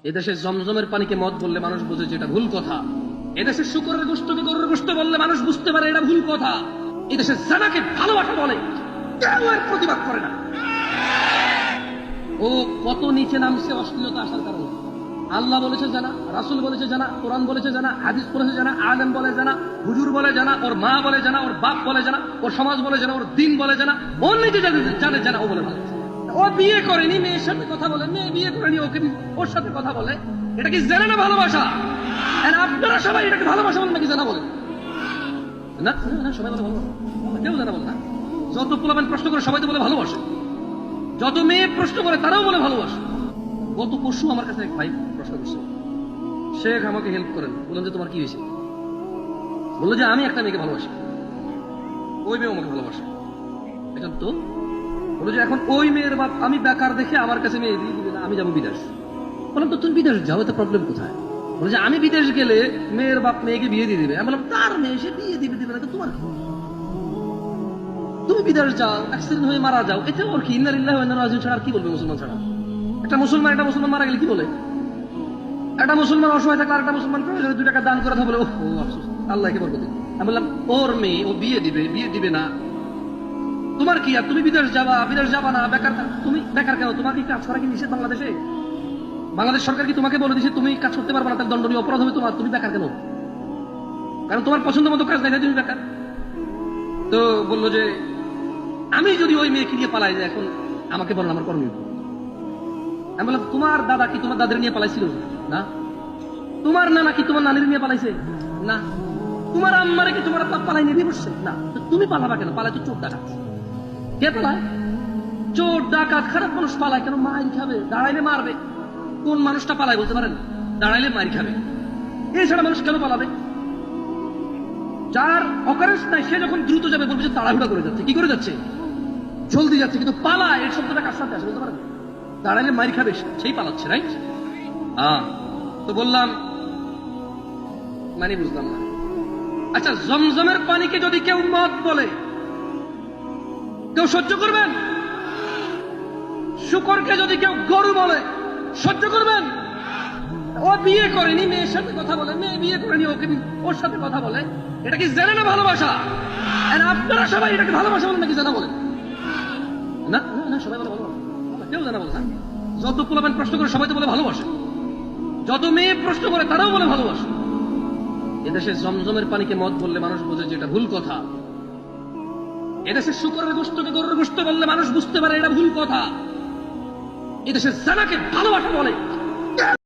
এদেশে জমজমের পানিকে মদ বললে মানুষ বুঝে যে এটা ভুল কথা। এদেশে শুকরের গোশতকে গরুর গোশত বললে মানুষ বুঝতে পারে এটা ভুল কথা। এদেশে জানাকে ভালোবাসা বলে কেউ এর প্রতিবাদ করে না। ও কত নিচে নামছে অশ্লীলতা আসার কারণে। আল্লাহ বলেছে জানা, রাসূল বলেছে জানা, কোরআন বলেছে জানা, হাদিস পড়েছে জানা, আলেম বলে জানা, হুজুর বলে জানা, ওর মা বলে জানা, ওর বাপ বলে জানা, ওর সমাজ বলে জানা, ওর দিন বলে জানা, ও নিজে জানে জানা, ও বলে ভালো। ও বিয়ে করেনি, মেয়ের সাথে কথা বলে, মেয়ে বিয়ে করেনি, ওকে ওর সাথে কথা বলে। এটা কি জানা না ভালোবাসা? আপনারা সবাই এটাকে ভালোবাসা বলেন নাকি জানা বলেন? না না, সবাই বলে ভালোবাসা, কেউ জানা বলে না। যত পোলাপান প্রশ্ন করে সবাই তো বলে ভালোবাসে, যত মেয়ে প্রশ্ন করে তারাও বলে ভালোবাসে। গত পরশু আমার কাছে এক ভাই প্রশ্ন করছে, শেখ আমাকে হেল্প করেন। বললাম যে তোমার কি হয়েছে? বললো যে আমি একটা মেয়েকে ভালোবাসি, ওই মেয়ে আমাকে ভালোবাসে। এখন তো বললো যে এখন ওই মেয়ের বাপ আমি বেকার দেখে আমার কাছে মেয়ে দিয়ে দিবে না, আমি যাবো বিদেশ। বললাম তো তুমি বিদেশ যাও, এতে প্রবলেম কোথায়? বলে যে আমি বিদেশ গেলে মেয়ের বাপ মেয়েকে বিয়ে দিয়ে দিবে। আমি বললাম তার মেয়ে, সে বিয়ে দিবে না তো তোমার কি? তুমি বিদেশ যাও, অ্যাক্সিডেন্ট হয়ে মারা যাও, এতে ওর কি? ইন্না লিল্লাহি ওয়া ইন্না ইলাইহি রাজিউন ছাড়া আর কি বলবে মুসলমান ছাড়া? একটা মুসলমান মারা গেলে কি বলে? একটা মুসলমান অসহায় থাকলে আরেকটা মুসলমান 2 টাকা দান করে বলে ও আফসোস, আল্লাহকে বরকত দিন। আমি বললাম ওর মেয়ে, ও বিয়ে দিবে না, তোমার কি? আর তুমি বিদেশ যাবা না, বেকার। তুমি বেকার কেন? তোমার কি কাজ করা কি নিষেধ বাংলাদেশে? বাংলাদেশ সরকার কি তোমাকে বলে দিয়েছে তুমি কাজ করতে পারবে না, তার দণ্ডনীয় অপরাধ হবে তোমার? তুমি বেকার কেন? কারণ তোমার পছন্দ মতো কাজ নাই, তুমি বেকার। তো বললো যে আমি যদি ওই মেয়েকে নিয়ে পালাই যায়, এখন আমাকে বলেন আমার করণীয়। আমি বললাম তোমার দাদা কি তোমার দাদের নিয়ে পালাইছিল? না। তোমার নানা কি তোমার নানির নিয়ে পালাইছে? না। তোমার আম্মারে কি তোমার আব্বা পালাই নিয়ে বসছে? না। তুমি পালাবা কেন? পালায় তো চোর ডাকাত। কে পালায়? চোর ডাকাত, খারাপ মানুষ পালায় কেন? মাইর খাবে, দাঁড়াইলে মারবে। কোন মানুষটা পালায় বলতে পারেন? দাঁড়াইলে মাইর খাবে। এছাড়া মানুষ কেন পালাবে? যার অকারেন্স নাই সে যখন দ্রুত যাবে বলবে যে তাড়াহুড়া করে যাচ্ছে। কি করে যাচ্ছে? জলদি যাচ্ছে। কিন্তু পালায়, এই শব্দটা কার সাথে আসে বলতে পারেন? দাঁড়াইলে মাইর খাবে, সেই পালাচ্ছে, রাইট? তো বললাম মানে বুঝলাম না। আচ্ছা, জমজমের পানিকে যদি কেউ মদ বলে কেউ সহ্য করবেন? শুকরকে যদি কেউ গরু বলে সহ্য করবেন? ও বিয়ে করেনি, মেয়ের সাথে কথা বলে, মেয়ে বিয়ে করেনি, ওকে ওর সাথে কথা বলে। এটা কি জানা না ভালোবাসা? আপনারা সবাই এটাকে ভালোবাসা বলেন নাকি জানা বলেন? না না, সবাই বলে ভালোবাসা, কেউ জানা বলে না। যত পোলাপান প্রশ্ন করে সবাই তো বলে ভালোবাসে, যত মেয়ে প্রশ্ন করে তারাও বলে ভালোবাসে। এদেশে জমজমের পানিকে মদ বললে মানুষ বুঝে যে এটা ভুল কথা। এদেশে শুকরের গোশতকে গরুর গোশত বললে মানুষ বুঝতে পারে এটা ভুল কথা। এদেশে জানাকে ভালোবাসা বলে